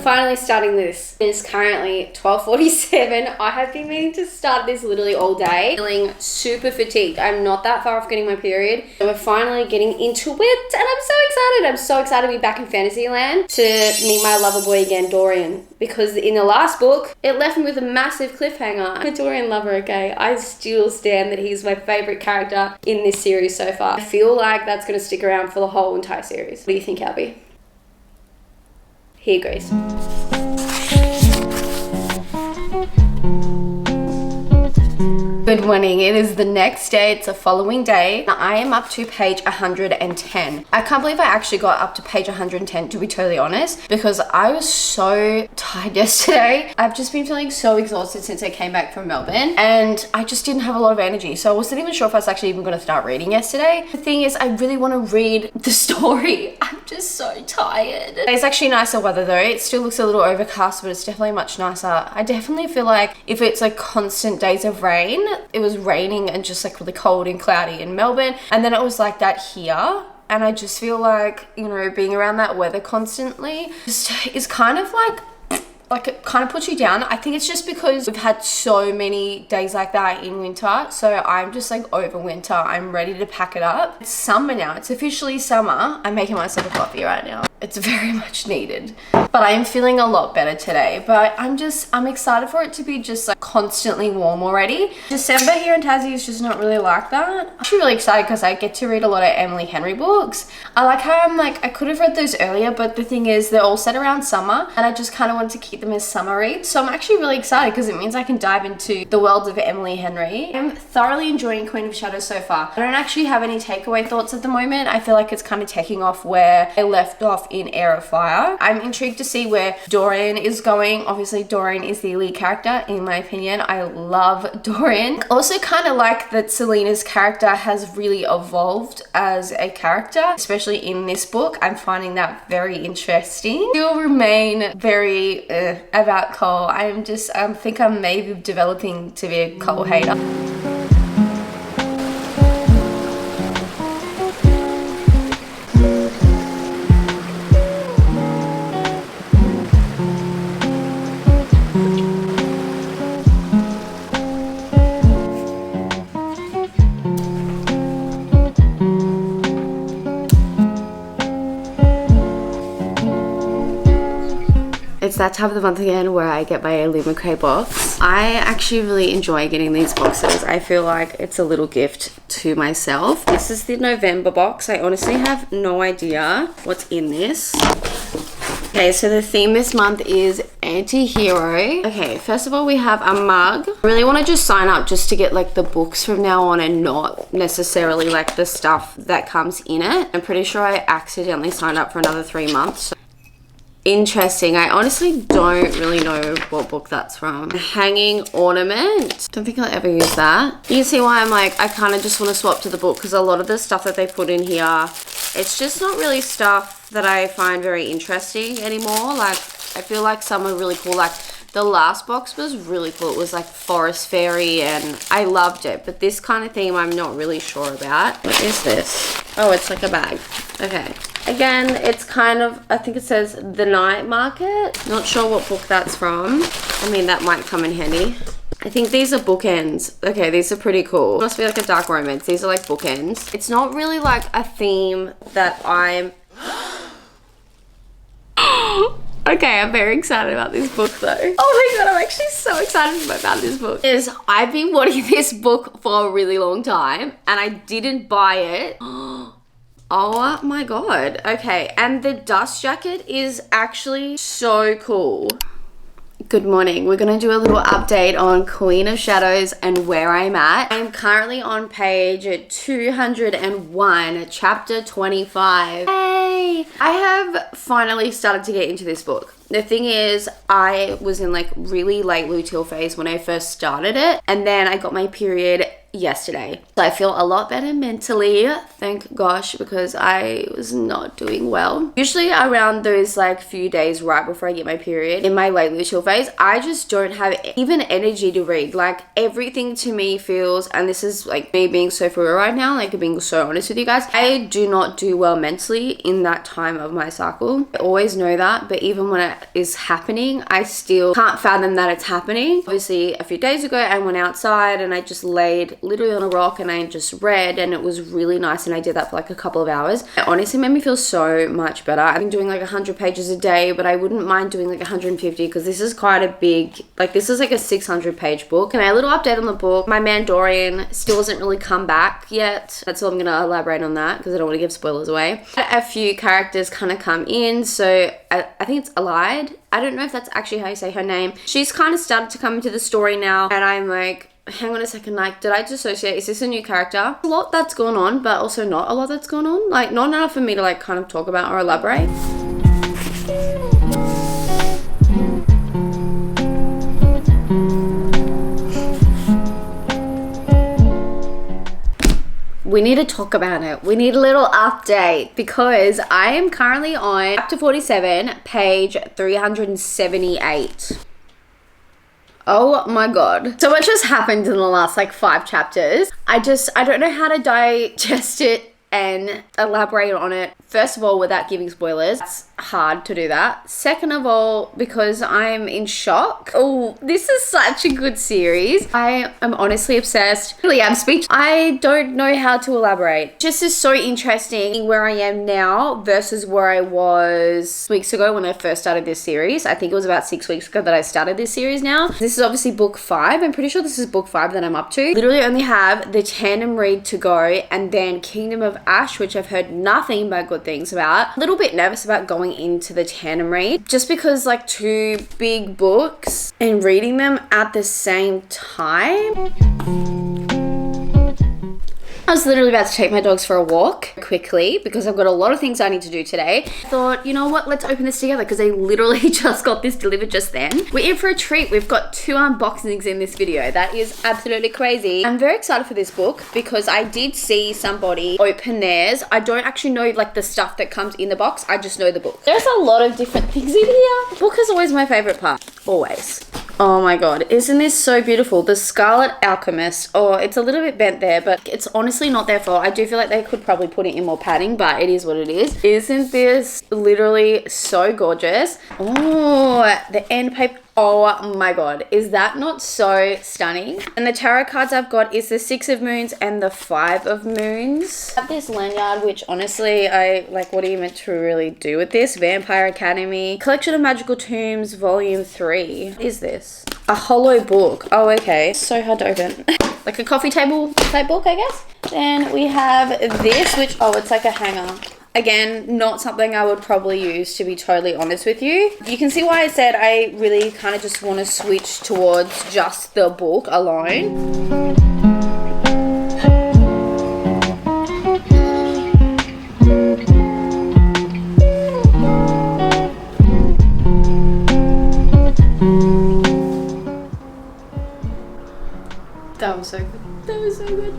finally starting this. It is currently 12:47. I have been meaning to start this literally all day. Feeling super fatigued. I'm not that far off getting my period. So we're finally getting into it and I'm so excited. I'm so excited to be back in Fantasyland to meet my lover boy again, Dorian. Because in the last book, it left me with a massive cliffhanger. I'm a Dorian lover, okay? I still stand that he's my favourite character in this series so far. I feel like that's going to stick around for the whole entire series. What do you think, Abby? He agrees. Good morning. It is the next day. It's a following day. I am up to page 110. I can't believe I actually got up to page 110, to be totally honest, because I was so tired yesterday. I've just been feeling so exhausted since I came back from Melbourne and I just didn't have a lot of energy. So I wasn't even sure if I was actually even going to start reading yesterday. The thing is, I really want to read the story. I'm just so tired. It's actually nicer weather though. It still looks a little overcast, but it's definitely much nicer. I definitely feel like if it's like constant days of rain, it was raining and just like really cold and cloudy in Melbourne, and then it was like that here, and I just feel like, you know, being around that weather constantly just is kind of like it kind of puts you down. I think it's just because we've had so many days like that in winter, so I'm just like over winter. I'm ready to pack it up. It's summer now. It's officially summer. I'm making myself a coffee right now. It's very much needed, but I am feeling a lot better today. But I'm excited for it to be just like constantly warm already. December here in Tassie is just not really like that. I'm actually really excited because I get to read a lot of Emily Henry books. I like how I'm like, I could have read those earlier, but the thing is they're all set around summer and I just kind of want to keep them as summer reads. So I'm actually really excited because it means I can dive into the world of Emily Henry. I'm thoroughly enjoying Queen of Shadows so far. I don't actually have any takeaway thoughts at the moment. I feel like it's kind of taking off where I left off in Heir of Fire. I'm intrigued to see where Dorian is going. Obviously Dorian is the lead character in my opinion. I love Dorian. Also kind of like that Selena's character has really evolved as a character, especially in this book. I'm finding that very interesting. Still remain very about Cole. I think I'm maybe developing to be a Cole hater. It's that time of the month again where I get my Lee McRae box. I actually really enjoy getting these boxes. I feel like it's a little gift to myself. This is the November box. I honestly have no idea what's in this. Okay, so the theme this month is anti-hero. Okay, first of all, we have a mug. I really want to just sign up just to get like the books from now on and not necessarily like the stuff that comes in it. I'm pretty sure I accidentally signed up for another 3 months. Interesting. I honestly don't really know what book that's from. Hanging ornament. Don't think I'll ever use that. You can see why I'm like, I kind of just want to swap to the book because a lot of the stuff that they put in here, it's just not really stuff that I find very interesting anymore. Like, I feel like some are really cool. Like, the last box was really cool. It was like Forest Fairy and I loved it. But this kind of theme I'm not really sure about. What is this? Oh, it's like a bag. Okay. Again, it's kind of, I think it says The Night Market. Not sure what book that's from. I mean, that might come in handy. I think these are bookends. Okay, these are pretty cool. It must be like a dark romance. These are like bookends. It's not really like a theme that I'm... Okay, I'm very excited about this book though. Oh my god, I'm actually so excited about this book. I've been wanting this book for a really long time and I didn't buy it. Oh my god. Okay, and the dust jacket is actually so cool. Good morning. We're going to do a little update on Queen of Shadows and where I'm at. I'm currently on page 201, chapter 25. Hey! I have finally started to get into this book. The thing is, I was in like really late luteal phase when I first started it, and then I got my period yesterday. So I feel a lot better mentally, thank gosh, because I was not doing well. Usually around those like few days right before I get my period in my late luteal phase, I just don't have even energy to read. Like everything to me feels, and this is like me being so for real right now, like being so honest with you guys, I do not do well mentally in in that time of my cycle. I always know that, but even when it is happening, I still can't fathom that it's happening. Obviously, a few days ago, I went outside and I just laid literally on a rock and I just read, and it was really nice, and I did that for like a couple of hours. It honestly made me feel so much better. I've been doing like 100 pages a day, but I wouldn't mind doing like 150 because this is quite a big, like this is like a 600 page book. And a little update on the book, my man Dorian still hasn't really come back yet. That's all I'm gonna elaborate on that because I don't want to give spoilers away. A few characters kind of come in, so I think it's Allied. I don't know if that's actually how you say her name. She's kind of started to come into the story now, and I'm like, hang on a second, like, did I dissociate? Is this a new character? A lot that's gone on, but also not a lot that's gone on. Like, not enough for me to like kind of talk about or elaborate. We need to talk about it. We need a little update because I am currently on chapter 47, page 378. Oh my god. So much has happened in the last like 5 chapters. I don't know how to digest it and elaborate on it. First of all, without giving spoilers, it's hard to do that. Second of all, because I'm in shock. Oh, this is such a good series. I am honestly obsessed. Really, I'm speechless. I don't know how to elaborate. Just is so interesting where I am now versus where I was weeks ago when I first started this series. I think it was about 6 weeks ago that I started this series now. This is obviously book 5. I'm pretty sure this is book 5 that I'm up to. Literally only have the tandem read to go and then Kingdom of Ash, which I've heard nothing but good things about. A little bit nervous about going into the tandem read just because like 2 big books and reading them at the same time. I was literally about to take my dogs for a walk quickly because I've got a lot of things I need to do today. I thought, you know what, let's open this together because I literally just got this delivered just then. We're in for a treat. We've got 2 unboxings in this video. That is absolutely crazy. I'm very excited for this book because I did see somebody open theirs. I don't actually know like the stuff that comes in the box. I just know the book. There's a lot of different things in here. The book is always my favorite part. Always. Oh my god, isn't this so beautiful? The Scarlet Alchemist. Oh, it's a little bit bent there, but it's honestly not their fault. I do feel like they could probably put it in more padding, but it is what it is. Isn't this literally so gorgeous? Oh, the end paper. Oh my god, is that not so stunning? And the tarot cards I've got is the 6 of Moons and the 5 of Moons. I have this lanyard, which honestly, I like, what are you meant to really do with this? Vampire Academy. Collection of Magical Tombs, volume 3. What is this? A hollow book. Oh, okay. So hard to open. Like a coffee table type book, I guess. Then we have this, which, oh, it's like a hanger. Again, not something I would probably use, to be totally honest with you. You can see why I said I really kind of just want to switch towards just the book alone. That was so good. That was so good.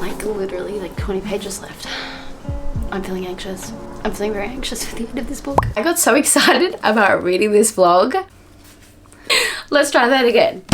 Like literally like 20 pages left. I'm feeling anxious. I'm feeling very anxious for the end of this book. I got so excited about reading this vlog. Let's try that again.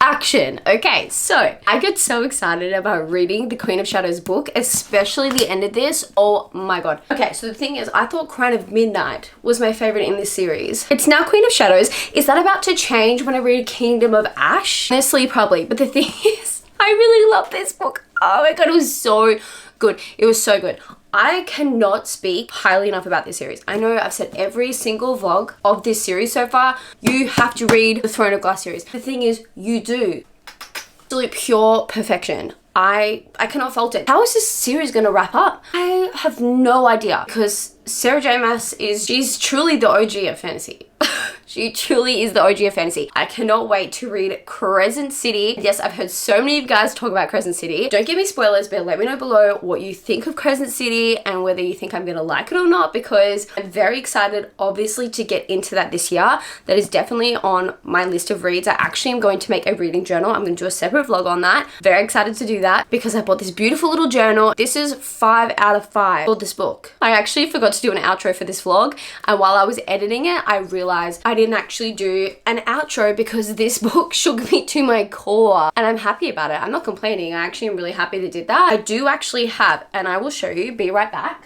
Action. Okay, so I get so excited about reading the Queen of Shadows book, especially the end of this. Oh my god. Okay, so the thing is, I thought Crown of Midnight was my favorite in this series. It's now Queen of Shadows. Is that about to change when I read Kingdom of Ash? Honestly, probably. But the thing is, I really love this book. Oh my god, it was so good. It was so good. I cannot speak highly enough about this series. I know I've said every single vlog of this series so far, you have to read the Throne of Glass series. The thing is, you do. Absolute pure perfection. I cannot fault it. How is this series going to wrap up? I have no idea because Sarah J. Maas she's truly the OG of fantasy. She truly is the OG of fantasy. I cannot wait to read Crescent City. Yes, I've heard so many of you guys talk about Crescent City. Don't give me spoilers, but let me know below what you think of Crescent City and whether you think I'm gonna like it or not, because I'm very excited, obviously, to get into that this year. That is definitely on my list of reads. I actually am going to make a reading journal. I'm gonna do a separate vlog on that. Very excited to do that because I bought this beautiful little journal. This is 5 out of 5 for this book. I actually forgot to do an outro for this vlog, and while I was editing it, I realized I didn't actually do an outro because this book shook me to my core, and I'm happy about it. I'm not complaining. I actually am really happy they did that. I do actually have, and I will show you, be right back.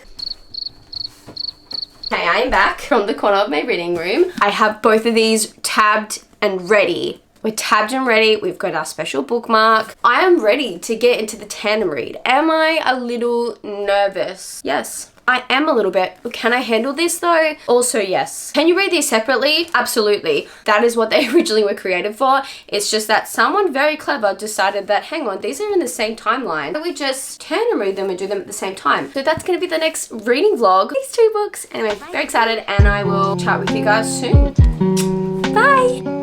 Okay, I am back from the corner of my reading room. I have both of these tabbed and ready. We're tabbed and ready. We've got our special bookmark. I am ready to get into the tandem read. Am I a little nervous? Yes. I am a little bit. Can I handle this though? Also, yes. Can you read these separately? Absolutely. That is what they originally were created for. It's just that someone very clever decided that, hang on, these are in the same timeline. We just tandem read them and do them at the same time. So that's going to be the next reading vlog. These two books. Anyway, very excited, and I will chat with you guys soon. Bye.